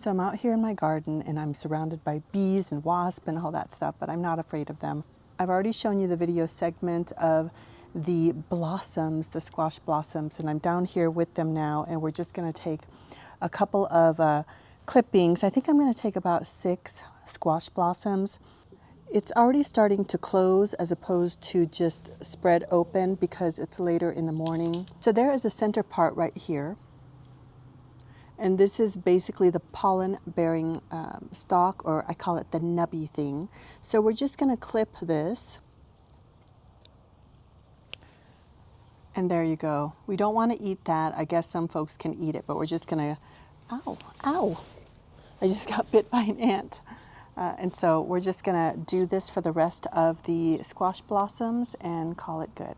So I'm out here in my garden and I'm surrounded by bees and wasps and all that stuff, but I'm not afraid of them. I've already shown you the video segment of the blossoms, the squash blossoms, and I'm down here with them now, and we're just gonna take a couple of clippings. I think I'm gonna take about 6 squash blossoms. It's already starting to close as opposed to just spread open because it's later in the morning. So there is a center part right here. And this is basically the pollen-bearing stalk, or I call it the nubby thing. So we're just going to clip this. And there you go. We don't want to eat that. I guess some folks can eat it, but we're just going to, ow, ow. I just got bit by an ant. And so we're just going to do this for the rest of the squash blossoms and call it good.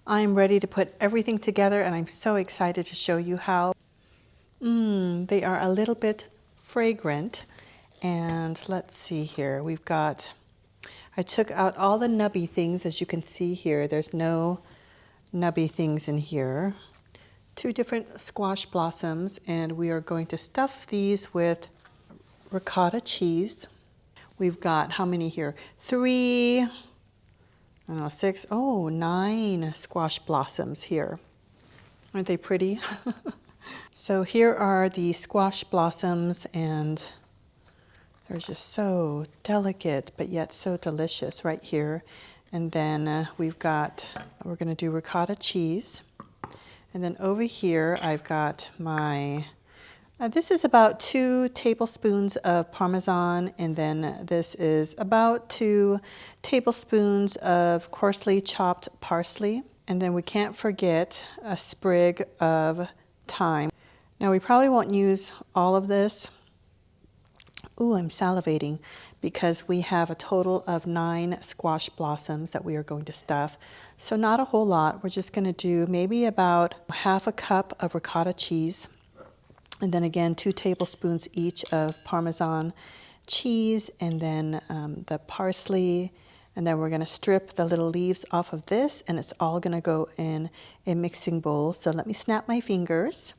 I'm ready to put everything together, and I'm so excited to show you how. They are a little bit fragrant. And let's see here. I took out all the nubby things, as you can see here. There's no nubby things in here. 2 different squash blossoms, and we are going to stuff these with ricotta cheese. We've got how many here? 3, I don't know, 6, 9 squash blossoms here. Aren't they pretty? So here are the squash blossoms, and they're just so delicate, but yet so delicious right here. And then we're going to do ricotta cheese. And then over here, I've got my, this is about 2 tablespoons of Parmesan, and then this is about 2 tablespoons of coarsely chopped parsley. And then we can't forget a sprig of thyme. Now we probably won't use all of this. Ooh, I'm salivating because we have a total of 9 squash blossoms that we are going to stuff. So not a whole lot. We're just going to do maybe about half a cup of ricotta cheese. And then again, 2 tablespoons each of Parmesan cheese, and then the parsley. And then we're going to strip the little leaves off of this, and it's all going to go in a mixing bowl. So let me snap my fingers.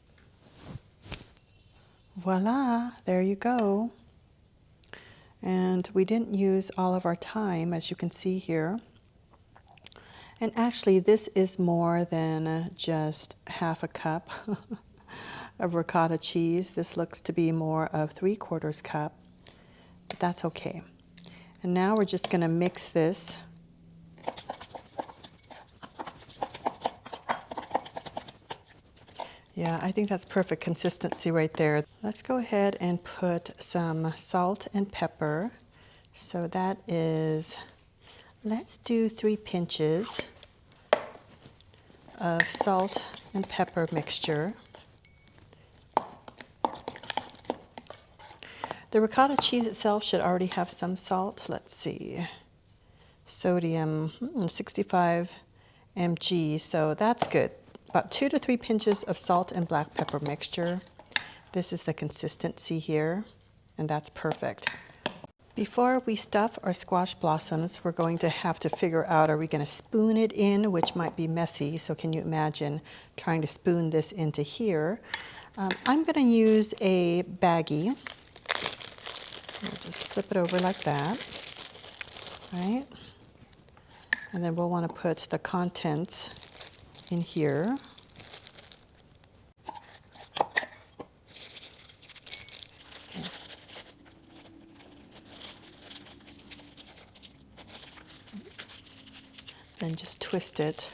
Voila, there you go. And we didn't use all of our thyme, as you can see here. And actually, this is more than just half a cup of ricotta cheese. This looks to be more of 3/4 cup, but that's okay. And now we're just going to mix this. Yeah, I think that's perfect consistency right there. Let's go ahead and put some salt and pepper. So that is, let's do 3 pinches of salt and pepper mixture. The ricotta cheese itself should already have some salt. Let's see, sodium 65 mg, so that's good. About 2 to 3 pinches of salt and black pepper mixture. This is the consistency here, and that's perfect. Before we stuff our squash blossoms, we're going to have to figure out, are we going to spoon it in, which might be messy. So can you imagine trying to spoon this into here? I'm going to use a baggie. We'll just flip it over like that, right? And then we'll want to put the contents in here. Then just twist it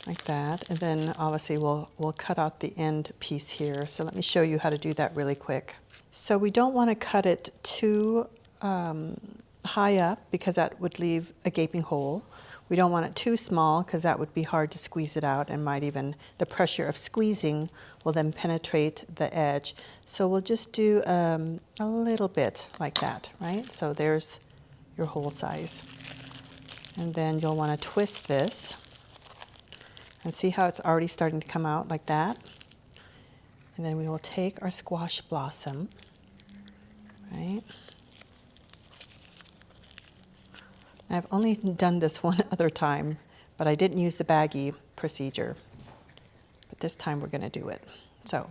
like that, and then obviously we'll cut out the end piece here. So let me show you how to do that really quick. So we don't want to cut it too high up because that would leave a gaping hole. We don't want it too small because that would be hard to squeeze it out, and might even, the pressure of squeezing will then penetrate the edge. So we'll just do a little bit like that, right? So there's your hole size. And then you'll want to twist this and see how it's already starting to come out like that. And then we will take our squash blossom, right? I've only done this one other time, but I didn't use the baggie procedure. But this time we're going to do it. So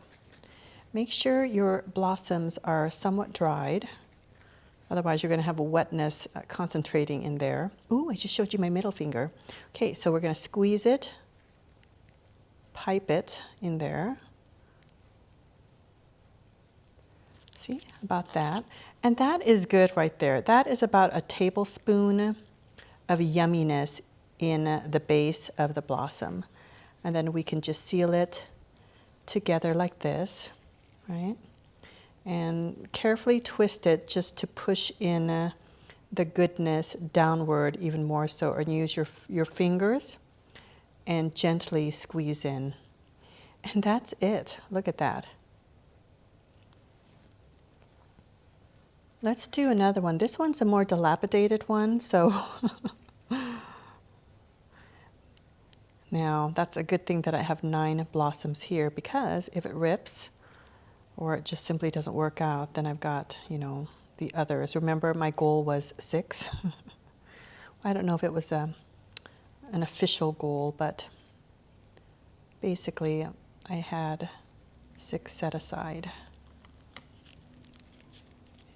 make sure your blossoms are somewhat dried. Otherwise, you're going to have a wetness concentrating in there. Ooh, I just showed you my middle finger. Okay, so we're going to squeeze it, pipe it in there. See, about that. And that is good right there. That is about a tablespoon of yumminess in the base of the blossom. And then we can just seal it together like this, right? And carefully twist it just to push in the goodness downward even more so, or use your fingers and gently squeeze in. And that's it. Look at that. Let's do another one. This one's a more dilapidated one, so now that's a good thing that I have 9 blossoms here, because if it rips or it just simply doesn't work out, then I've got, you know, the others. Remember, my goal was 6. I don't know if it was an official goal, but basically I had 6 set aside.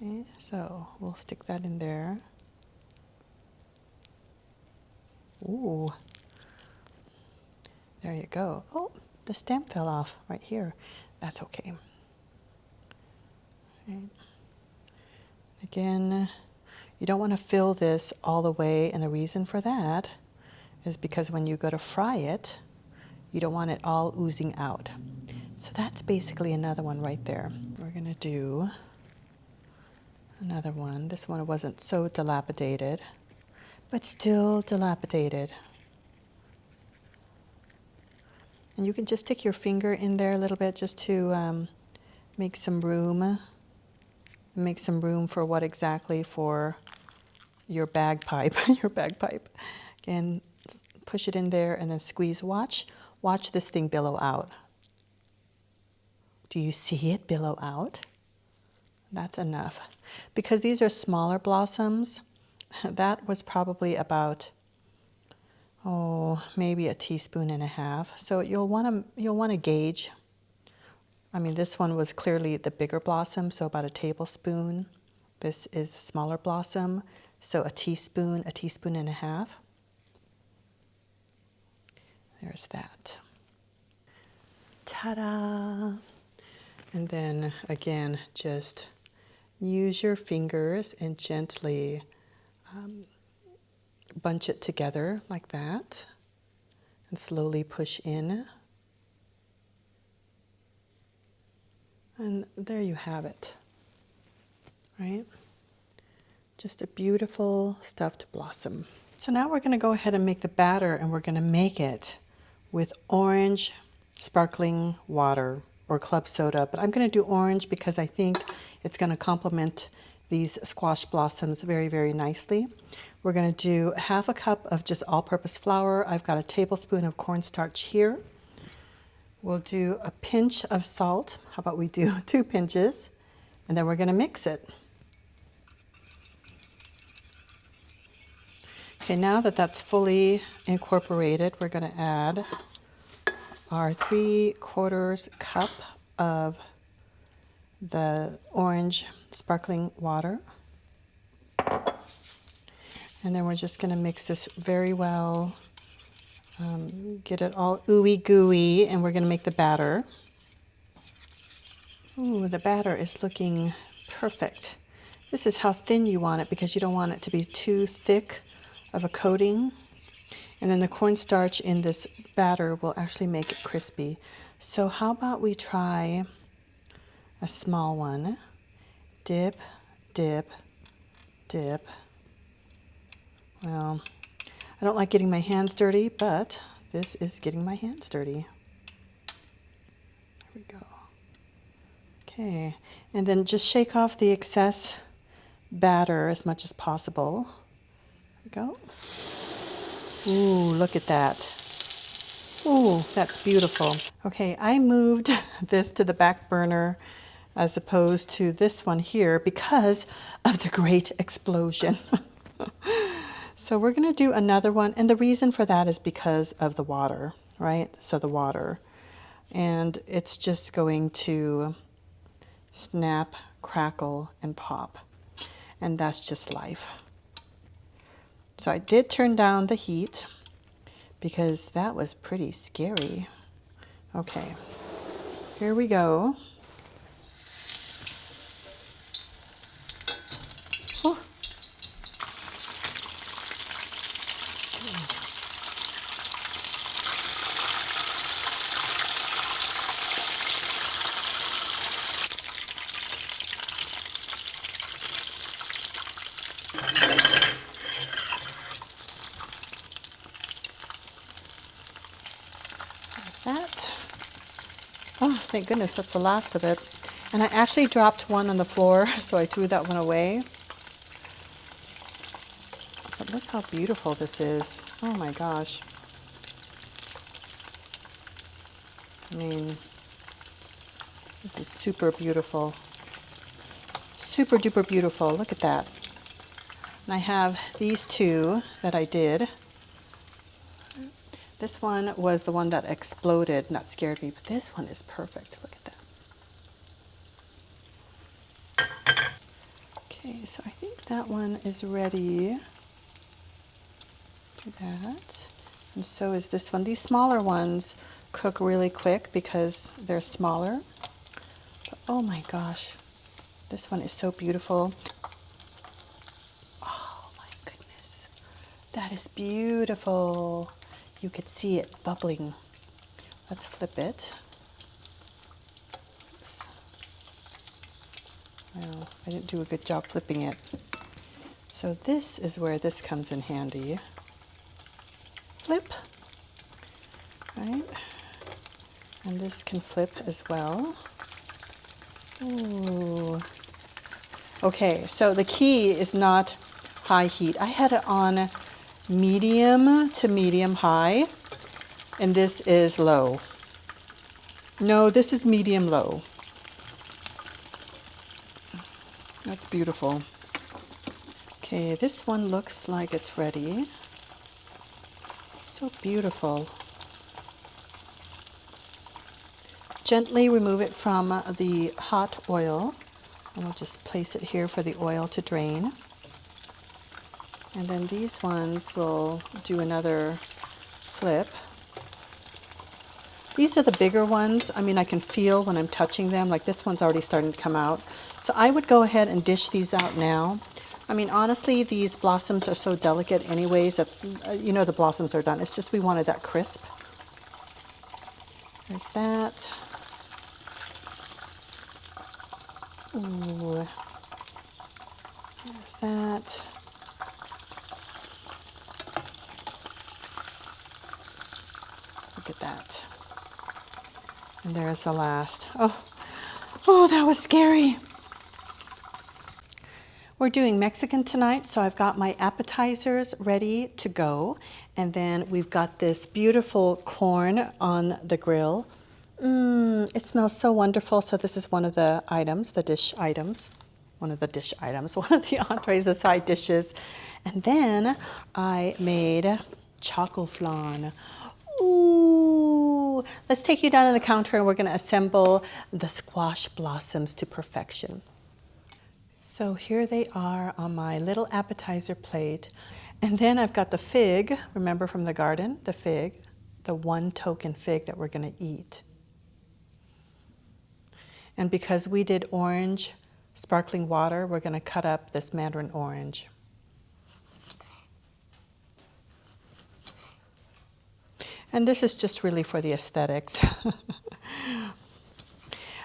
Okay, so we'll stick that in there. Ooh, there you go. Oh, the stem fell off right here. That's okay. Okay. Again, you don't want to fill this all the way, and the reason for that is because when you go to fry it, you don't want it all oozing out. So that's basically another one right there. We're going to do another one. This one wasn't so dilapidated, but still dilapidated. And you can just stick your finger in there a little bit just to make some room. Make some room for what exactly? For your bagpipe. Your bagpipe. Again, push it in there and then squeeze. Watch this thing billow out. Do you see it billow out? That's enough. Because these are smaller blossoms, that was probably about, maybe a teaspoon and a half. So you'll want to gauge. I mean, this one was clearly the bigger blossom, so about a tablespoon. This is a smaller blossom, so a teaspoon and a half. There's that. Ta-da! And then again, just use your fingers and gently bunch it together like that, and slowly push in. And there you have it, right? Just a beautiful stuffed blossom. So now we're going to go ahead and make the batter, and we're going to make it with orange sparkling water or club soda, but I'm going to do orange because I think it's going to complement these squash blossoms very, very nicely. We're going to do 1/2 cup of just all-purpose flour. I've got a tablespoon of cornstarch here. We'll do a pinch of salt. How about we do 2 pinches? And then we're going to mix it. Okay, now that that's fully incorporated, we're going to add our 3/4 cup of the orange sparkling water. And then we're just going to mix this very well, get it all ooey gooey, and we're going to make the batter. Ooh, the batter is looking perfect. This is how thin you want it because you don't want it to be too thick of a coating. And then the cornstarch in this batter will actually make it crispy. So how about we try a small one? Dip, dip, dip. Well, I don't like getting my hands dirty, but this is getting my hands dirty. There we go. Okay, and then just shake off the excess batter as much as possible. There we go. Ooh, look at that. Ooh, that's beautiful. Okay, I moved this to the back burner as opposed to this one here because of the great explosion. So we're going to do another one, and the reason for that is because of the water, right? So the water, and it's just going to snap, crackle, and pop, and that's just life. So I did turn down the heat because that was pretty scary. Okay, here we go. Oh. There's that. Oh, thank goodness, that's the last of it. And I actually dropped one on the floor, so I threw that one away. But look how beautiful this is. Oh my gosh. I mean, this is super beautiful. Super duper beautiful. Look at that. And I have these two that I did. This one was the one that exploded, that scared me, but this one is perfect. Look at that. Okay, so I think that one is ready. Do that. And so is this one. These smaller ones cook really quick because they're smaller. But oh my gosh, this one is so beautiful. Oh my goodness, that is beautiful. You could see it bubbling. Let's flip it. Oops. Well, I didn't do a good job flipping it. So this is where this comes in handy. Flip, right? And this can flip as well. Ooh. Okay, so the key is not high heat. I had it on medium to medium high, and this is low. No, this is medium low. That's beautiful. Okay, this one looks like it's ready. So beautiful. Gently remove it from the hot oil, and we'll just place it here for the oil to drain. And then these ones will do another flip. These are the bigger ones. I mean, I can feel when I'm touching them, like this one's already starting to come out. So I would go ahead and dish these out now. I mean, honestly, these blossoms are so delicate anyways that, you know, the blossoms are done. It's just we wanted that crisp. There's that. Ooh. There's that. Look at that. And there's the last. Oh, that was scary. We're doing Mexican tonight, so I've got my appetizers ready to go. And then we've got this beautiful corn on the grill. It smells so wonderful. So this is one of the items, the dish items. One of the dish items, one of the entrees, the side dishes. And then I made choco flan. Ooh, let's take you down on the counter and we're going to assemble the squash blossoms to perfection. So here they are on my little appetizer plate. And then I've got the fig, remember from the garden, the fig, the one token fig that we're going to eat. And because we did orange sparkling water, we're going to cut up this mandarin orange. And this is just really for the aesthetics.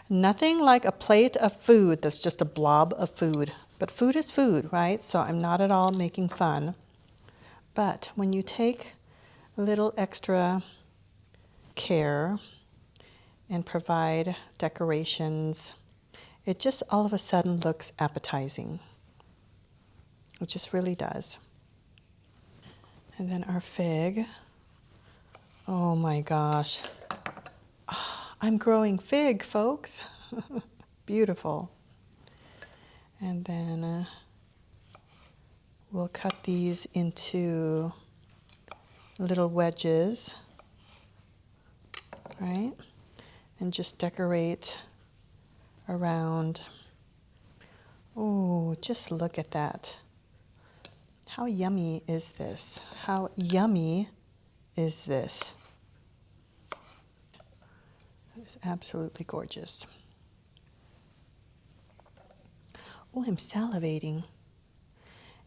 Nothing like a plate of food that's just a blob of food. But food is food, right? So I'm not at all making fun. But when you take a little extra care and provide decorations, it just all of a sudden looks appetizing. It just really does. And then our fig. Oh my gosh. I'm growing fig, folks. Beautiful. And then we'll cut these into little wedges, right? And just decorate around. Oh, just look at that. How yummy is this? How yummy is this? It's absolutely gorgeous. Oh, I'm salivating.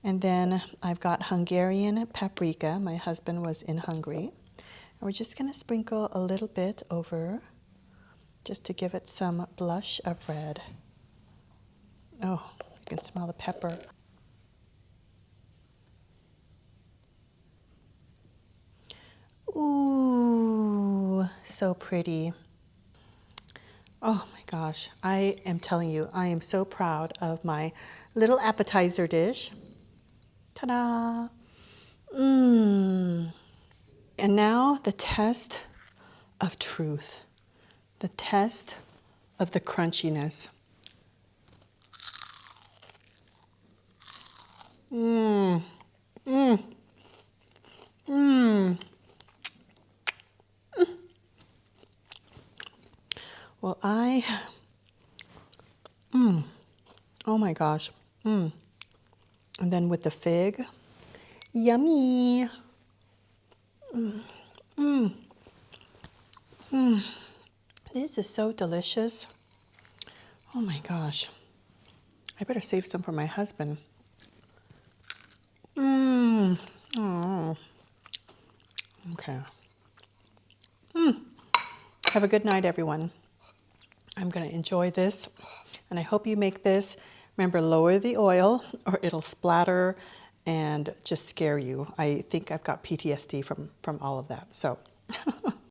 And then I've got Hungarian paprika. My husband was in Hungary. And we're just going to sprinkle a little bit over just to give it some blush of red. Oh, you can smell the pepper. Ooh, so pretty. Oh my gosh, I am telling you, I am so proud of my little appetizer dish. Ta-da! Mmm. And now the test of truth, the test of the crunchiness. Mmm. Mmm. Mmm. Well, oh my gosh. And then with the fig, yummy. This is so delicious. Oh my gosh. I better save some for my husband. Oh. Okay. Have a good night, everyone. I'm going to enjoy this, and I hope you make this. Remember, lower the oil or it'll splatter and just scare you. I think I've got PTSD from all of that. So